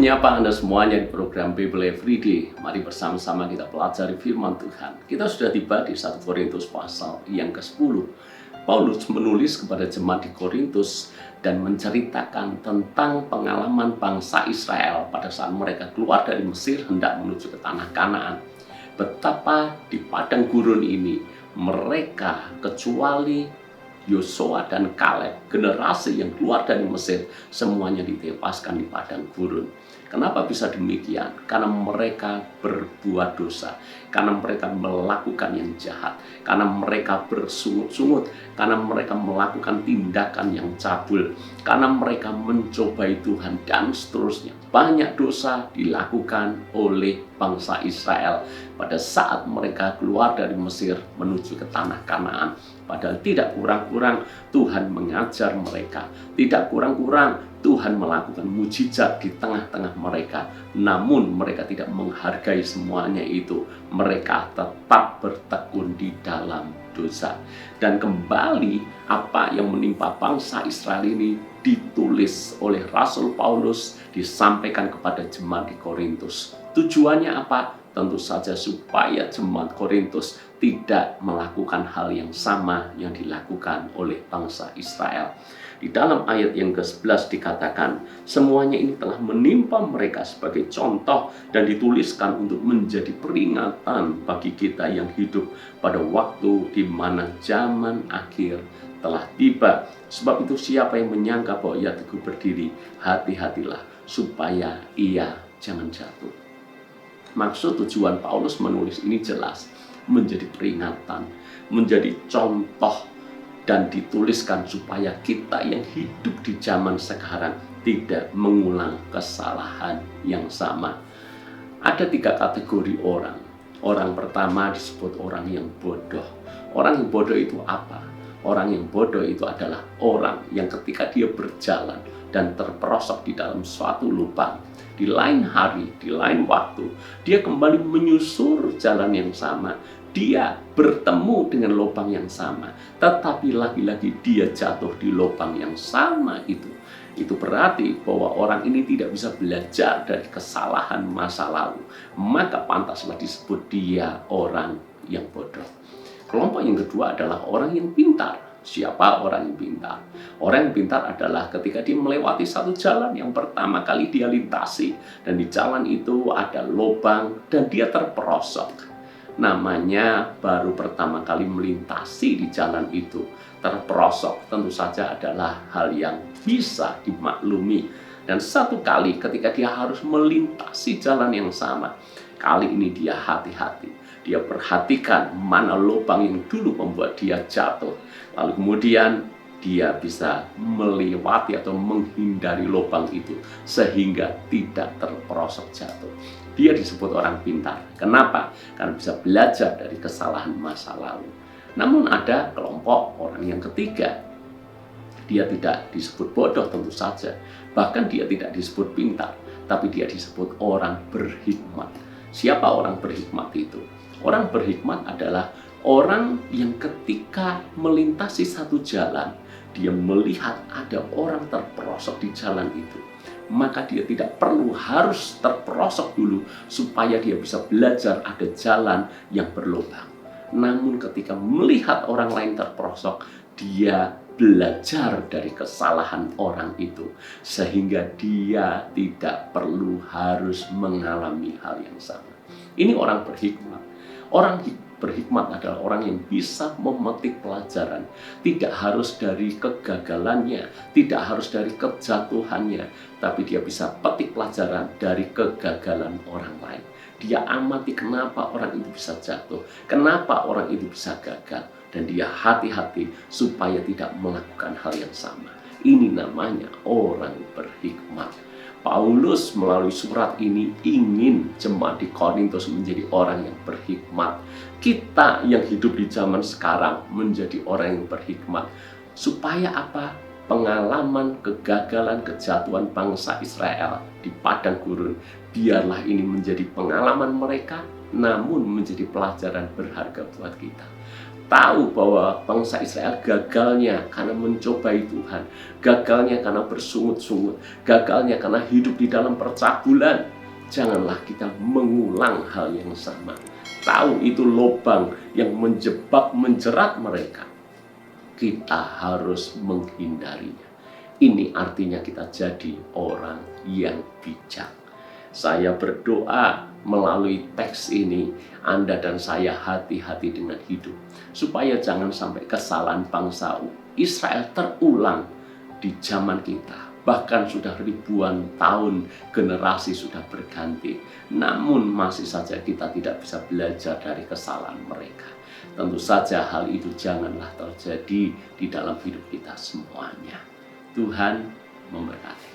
menyapa Anda semuanya di program Bible Everyday. Mari bersama-sama kita pelajari firman Tuhan. Kita sudah tiba di 1 Korintus pasal yang ke-10. Paulus menulis kepada jemaat di Korintus dan menceritakan tentang pengalaman bangsa Israel pada saat mereka keluar dari Mesir hendak menuju ke tanah Kanaan. Betapa di padang gurun ini mereka kecuali Yosua dan Kaleb, generasi yang keluar dari Mesir, semuanya ditewaskan di padang gurun. Kenapa bisa demikian? Karena mereka berbuat dosa, karena mereka melakukan yang jahat, karena mereka bersungut-sungut, karena mereka melakukan tindakan yang cabul, karena mereka mencobai Tuhan, dan seterusnya. Banyak dosa dilakukan oleh bangsa Israel pada saat mereka keluar dari Mesir menuju ke tanah Kanaan. Padahal tidak kurang-kurang Tuhan mengajar mereka, tidak kurang-kurang Tuhan melakukan mujizat di tengah-tengah mereka. Namun mereka tidak menghargai semuanya itu. Mereka tetap bertekun di dalam dosa. Dan kembali apa yang menimpa bangsa Israel ini ditulis oleh Rasul Paulus, disampaikan kepada jemaat di Korintus. Tujuannya apa? Tentu saja supaya jemaat Korintus tidak melakukan hal yang sama yang dilakukan oleh bangsa Israel. Di dalam ayat yang ke-11 dikatakan, semuanya ini telah menimpa mereka sebagai contoh dan dituliskan untuk menjadi peringatan bagi kita yang hidup pada waktu di mana zaman akhir telah tiba. Sebab itu siapa yang menyangka bahwa ia teguh berdiri, hati-hatilah supaya ia jangan jatuh. Maksud tujuan Paulus menulis ini jelas, menjadi peringatan, menjadi contoh, dan dituliskan supaya kita yang hidup di zaman sekarang tidak mengulang kesalahan yang sama. Ada 3 kategori orang. Orang pertama disebut orang yang bodoh. Orang yang bodoh itu apa? Orang yang bodoh itu adalah orang yang ketika dia berjalan dan terperosok di dalam suatu lubang, di lain hari, di lain waktu, dia kembali menyusur jalan yang sama. Dia bertemu dengan lubang yang sama, tetapi lagi-lagi dia jatuh di lubang yang sama itu. Itu berarti bahwa orang ini tidak bisa belajar dari kesalahan masa lalu. Maka pantaslah disebut dia orang yang bodoh. Kelompok yang kedua adalah orang yang pintar. Siapa orang yang pintar? Orang yang pintar adalah ketika dia melewati satu jalan yang pertama kali dia lintasi, dan di jalan itu ada lubang dan dia terperosok. Namanya baru pertama kali melintasi di jalan itu, terperosok tentu saja adalah hal yang bisa dimaklumi. Dan satu kali ketika dia harus melintasi jalan yang sama, kali ini dia hati-hati. Dia perhatikan mana lubang yang dulu membuat dia jatuh. Lalu kemudian dia bisa melewati atau menghindari lubang itu sehingga tidak terperosok jatuh. Dia disebut orang pintar. Kenapa? Karena bisa belajar dari kesalahan masa lalu. Namun ada kelompok orang yang ketiga. Dia tidak disebut bodoh tentu saja. Bahkan dia tidak disebut pintar. Tapi dia disebut orang berhikmat. Siapa orang berhikmat itu? Orang berhikmat adalah orang yang ketika melintasi satu jalan, dia melihat ada orang terperosok di jalan itu. Maka dia tidak perlu harus terperosok dulu supaya dia bisa belajar ada jalan yang berlubang. Namun ketika melihat orang lain terperosok, dia belajar dari kesalahan orang itu sehingga dia tidak perlu harus mengalami hal yang sama. Ini orang berhikmat. Orang berhikmat adalah orang yang bisa memetik pelajaran. Tidak harus dari kegagalannya, tidak harus dari kejatuhannya, tapi dia bisa petik pelajaran dari kegagalan orang lain. Dia amati kenapa orang itu bisa jatuh, kenapa orang itu bisa gagal, dan dia hati-hati supaya tidak melakukan hal yang sama. Ini namanya orang berhikmat. Paulus melalui surat ini ingin jemaat di Korintus menjadi orang yang berhikmat. Kita yang hidup di zaman sekarang menjadi orang yang berhikmat. Supaya apa? Pengalaman kegagalan, kejatuhan bangsa Israel di padang gurun, biarlah ini menjadi pengalaman mereka, namun menjadi pelajaran berharga buat kita. tahu bahwa bangsa Israel gagalnya karena mencobai Tuhan, gagalnya karena bersungut-sungut, gagalnya karena hidup di dalam percabulan. Janganlah kita mengulang hal yang sama. Tahu itu lubang yang menjebak, menjerat mereka. Kita harus menghindarinya. Ini artinya kita jadi orang yang bijak. Saya berdoa melalui teks ini, Anda dan saya hati-hati dengan hidup, supaya jangan sampai kesalahan bangsa Israel terulang di zaman kita. Bahkan sudah ribuan tahun, generasi sudah berganti, namun masih saja kita tidak bisa belajar dari kesalahan mereka. Tentu saja hal itu janganlah terjadi di dalam hidup kita semuanya. Tuhan memberkati.